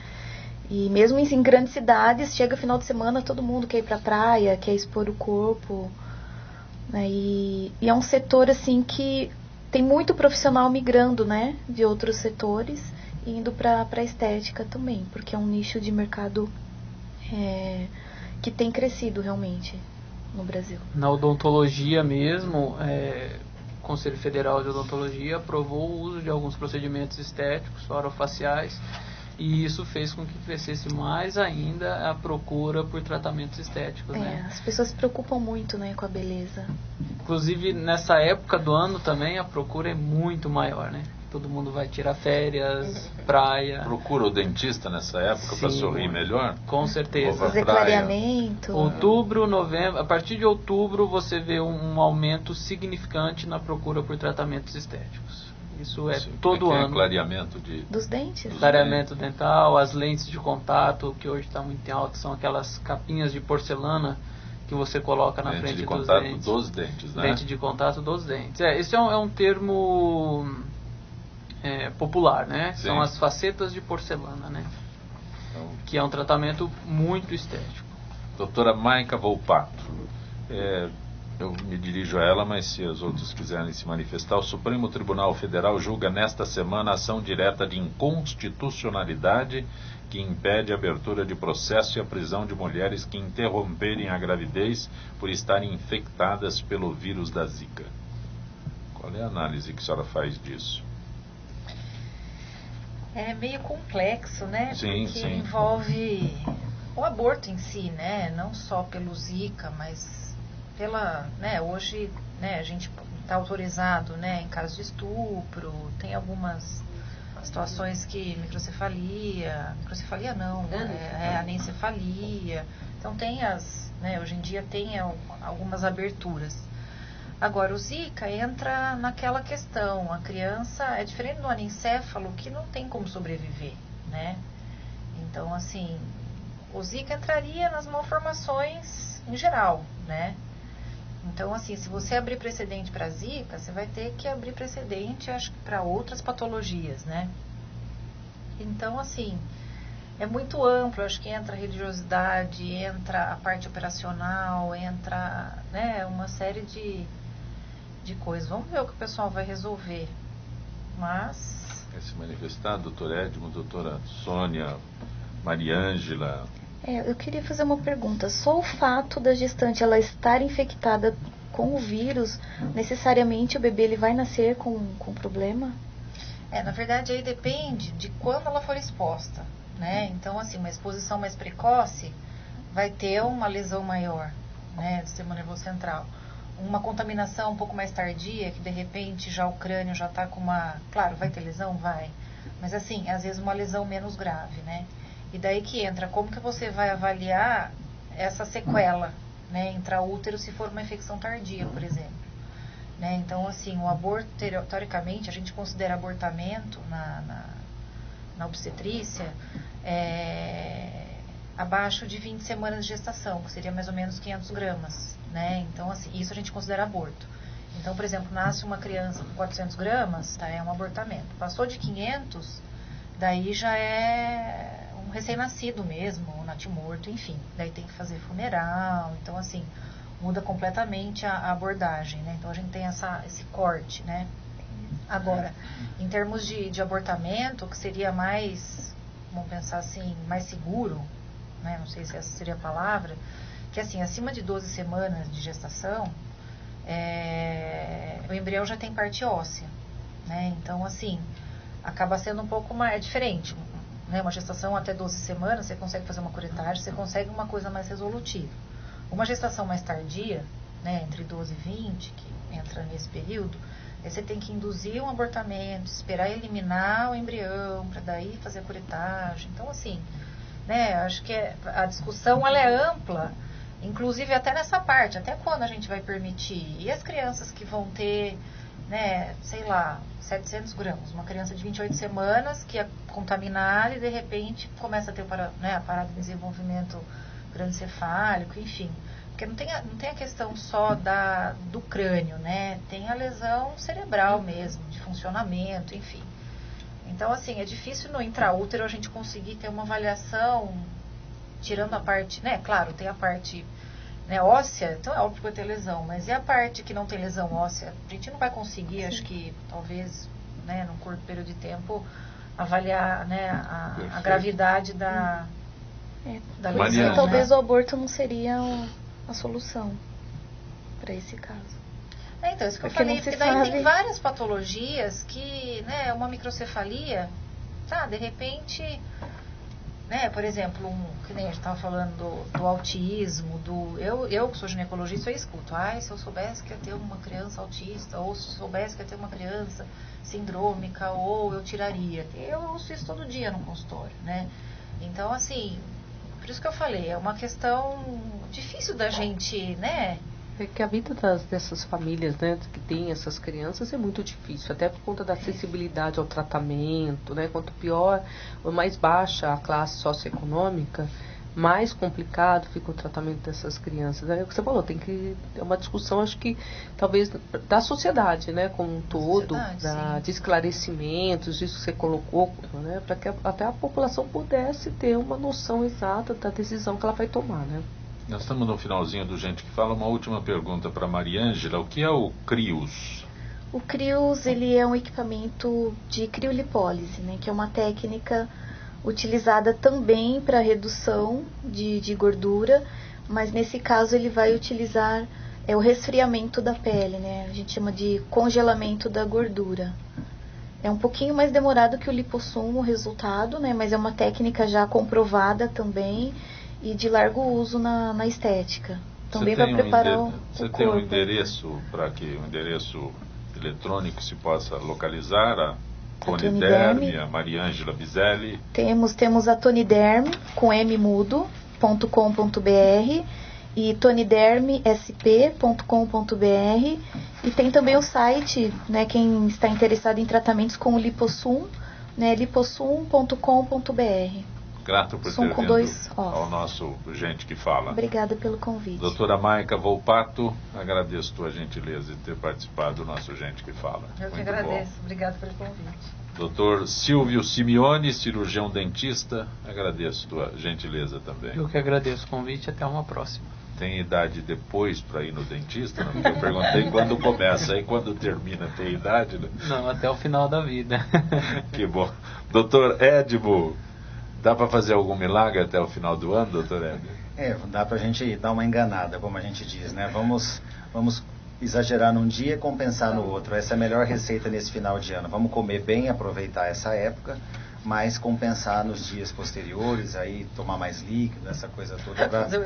E mesmo em grandes cidades, chega final de semana, todo mundo quer ir pra praia, quer expor o corpo, né? E é um setor, assim, que tem muito profissional migrando, né? De outros setores, indo para a estética também, porque é um nicho de mercado que tem crescido realmente no Brasil. Na odontologia mesmo, o Conselho Federal de Odontologia aprovou o uso de alguns procedimentos estéticos orofaciais, e isso fez com que crescesse mais ainda a procura por tratamentos estéticos, né? As pessoas se preocupam muito, né, com a beleza. Inclusive, nessa época do ano também, a procura é muito maior, né? Todo mundo vai tirar férias, praia. Procura o dentista nessa época para sorrir melhor? Com certeza. Fazer clareamento. Outubro, novembro, a partir de outubro você vê um aumento significante na procura por tratamentos estéticos. Isso é todo ano. Clareamento dos dentes. Clareamento dental, as lentes de contato, que hoje está muito em alta, são aquelas capinhas de porcelana que você coloca na frente dos dentes. Lente de contato dos dentes, né? Lente de contato dos dentes. Esse é um termo popular, né? Sim. São as facetas de porcelana, né? Então, que é um tratamento muito estético. Doutora Maica Volpato, eu me dirijo a ela, mas se os outros quiserem se manifestar, o Supremo Tribunal Federal julga nesta semana a ação direta de inconstitucionalidade que impede a abertura de processo e a prisão de mulheres que interromperem a gravidez por estarem infectadas pelo vírus da Zika. Qual é a análise que a senhora faz disso? É meio complexo, né? Sim, porque sim. envolve o aborto em si, né? Não só pelo Zika, mas hoje, né, a gente está autorizado, né, em caso de estupro, tem algumas situações que microcefalia não, anencefalia, então tem hoje em dia tem algumas aberturas. Agora, o Zika entra naquela questão, a criança é diferente do anencefalo, que não tem como sobreviver, né? Então, assim, o Zika entraria nas malformações em geral, né? Então, assim, se você abrir precedente para Zika, você vai ter que abrir precedente, acho que para outras patologias, né? Então, assim, é muito amplo, acho que entra a religiosidade, entra a parte operacional, entra, né, uma série de coisas. Vamos ver o que o pessoal vai resolver. Mas... Quer se manifestar, doutor Edmo, doutora Sônia, Mariângela? Eu queria fazer uma pergunta. Só o fato da gestante ela estar infectada com o vírus, necessariamente o bebê ele vai nascer com problema? Na verdade, aí depende de quando ela for exposta, né? Então, assim, uma exposição mais precoce vai ter uma lesão maior, né, do sistema nervoso central. Uma contaminação um pouco mais tardia, que de repente já o crânio já está com uma... Claro, vai ter lesão? Vai. Mas, assim, às vezes uma lesão menos grave, né? E daí que entra, como que você vai avaliar essa sequela, né, intraútero se for uma infecção tardia, por exemplo. Né? Então, assim, o aborto, teoricamente, a gente considera abortamento na obstetrícia abaixo de 20 semanas de gestação, que seria mais ou menos 500 gramas. Né? Então, assim, isso a gente considera aborto. Então, por exemplo, nasce uma criança com 400 gramas, tá, é um abortamento. Passou de 500, daí já é um recém-nascido mesmo, um natimorto, enfim. Daí tem que fazer funeral, então assim, muda completamente a abordagem, né? Então a gente tem esse corte, né? Agora, em termos de abortamento, que seria mais, vamos pensar assim, mais seguro, né? Não sei se essa seria a palavra, que assim, acima de 12 semanas de gestação, o embrião já tem parte óssea, né? Então assim, acaba sendo um pouco mais diferente, né? Uma gestação até 12 semanas, você consegue fazer uma curetagem, você consegue uma coisa mais resolutiva. Uma gestação mais tardia, né, entre 12 e 20, que entra nesse período, aí você tem que induzir um abortamento, esperar eliminar o embrião, para daí fazer a curetagem. Então, assim, né, acho que a discussão ela é ampla, inclusive até nessa parte, até quando a gente vai permitir. E as crianças que vão ter, né, sei lá, 700 gramas, uma criança de 28 semanas que é contaminada e de repente começa a ter a parada de desenvolvimento cranioencefálico, enfim. Porque não tem a questão só do crânio, né? Tem a lesão cerebral mesmo, de funcionamento, enfim. Então, assim, é difícil no intraútero a gente conseguir ter uma avaliação, tirando a parte, né? Claro, tem a parte, né, óssea, então é óbvio que vai ter lesão, mas e a parte que não tem lesão óssea? A gente não vai conseguir, acho que talvez, né, num curto período de tempo, avaliar, né, a gravidade da lesão. Talvez o aborto não seria a solução para esse caso. Então, isso que eu falei, porque daí tem várias patologias que, né, uma microcefalia, tá, de repente, né, por exemplo, que nem a gente estava falando do autismo, eu que sou ginecologista, eu escuto, se eu soubesse que ia ter uma criança autista, ou se eu soubesse que ia ter uma criança sindrômica, ou eu tiraria. Eu ouço isso todo dia no consultório, né? Então, assim, por isso que eu falei, é uma questão difícil da gente, né? É que a vida dessas famílias, né, que tem essas crianças é muito difícil, até por conta da acessibilidade ao tratamento, né? Quanto pior ou mais baixa a classe socioeconômica, mais complicado fica o tratamento dessas crianças. É o que você falou, tem que ter uma discussão, acho que talvez da sociedade, né, como um todo, de esclarecimentos, isso que você colocou, né, para que até a população pudesse ter uma noção exata da decisão que ela vai tomar, né? Nós estamos no finalzinho do Gente que Fala. Uma última pergunta para Mariângela. O que é o CRIUS? O CRIUS, ele é um equipamento de criolipólise, né, que é uma técnica utilizada também para redução de gordura, mas nesse caso ele vai utilizar o resfriamento da pele, né? A gente chama de congelamento da gordura. É um pouquinho mais demorado que o lipossumo, o resultado, né? Mas é uma técnica já comprovada também e de largo uso na estética. Também vai preparar o corpo. Você tem um endereço para que um endereço eletrônico se possa localizar a Toniderme, a Mariângela Biselli? Temos a Toniderme com mmudo.com.br e tonidermesp.com.br e tem também o site, né, quem está interessado em tratamentos com o lipossum, né, lipossum.com.br. Grato por ter vindo ao nosso Gente que Fala. Obrigada pelo convite. Doutora Maica Volpato, agradeço tua gentileza de ter participado do nosso Gente que Fala. Eu que agradeço. Obrigado pelo convite. Doutor Silvio Simeone, cirurgião dentista, agradeço tua gentileza também. Eu que agradeço o convite, até uma próxima. Tem idade depois para ir no dentista? Não? Porque eu perguntei quando começa, aí quando termina tem idade? Né? Não, até o final da vida. Que bom. Doutor Edmo, dá para fazer algum milagre até o final do ano, doutor Edmo? Dá para a gente dar uma enganada, como a gente diz, né? Vamos exagerar num dia e compensar no outro. Essa é a melhor receita nesse final de ano. Vamos comer bem, aproveitar essa época. mas compensar nos dias posteriores, aí tomar mais líquido, essa coisa toda, para fazer um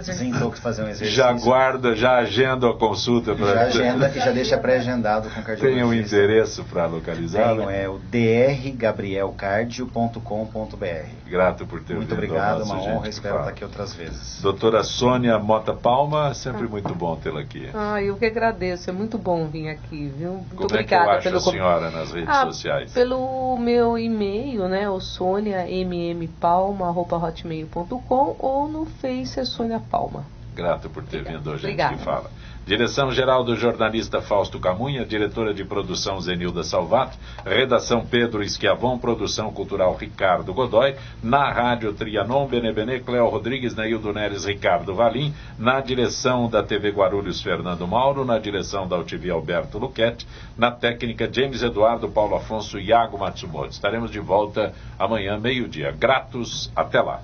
exercício. Já guarda, já agenda a consulta. Já agenda e já deixa pré-agendado com o cardiologista. Tem um endereço para localizar? Tenho, é o drgabrielcardio.com.br. Grato por ter muito vindo. Obrigado, uma honra, espero estar aqui outras vezes. Doutora Sônia Mota Palma, sempre muito bom tê-la aqui. Eu que agradeço, é muito bom vir aqui, viu? Muito Como obrigada é que eu acho a senhora nas redes sociais? Pelo meu e-mail, né, o soniammpalma@hotmail.com, ou no Face é Sônia Palma. Grato por ter vindo a Gente Obrigada. que Fala. Direção-geral do jornalista Fausto Camunha, diretora de produção Zenilda Salvato, redação Pedro Esquiavon, produção cultural Ricardo Godoy, na Rádio Trianon, Benebene, Cléo Rodrigues, Neildo Neres, Ricardo Valim, na direção da TV Guarulhos, Fernando Mauro, na direção da UTV Alberto Luquete, na técnica James Eduardo, Paulo Afonso e Iago Matsumoto. Estaremos de volta amanhã, meio-dia. Gratos, até lá.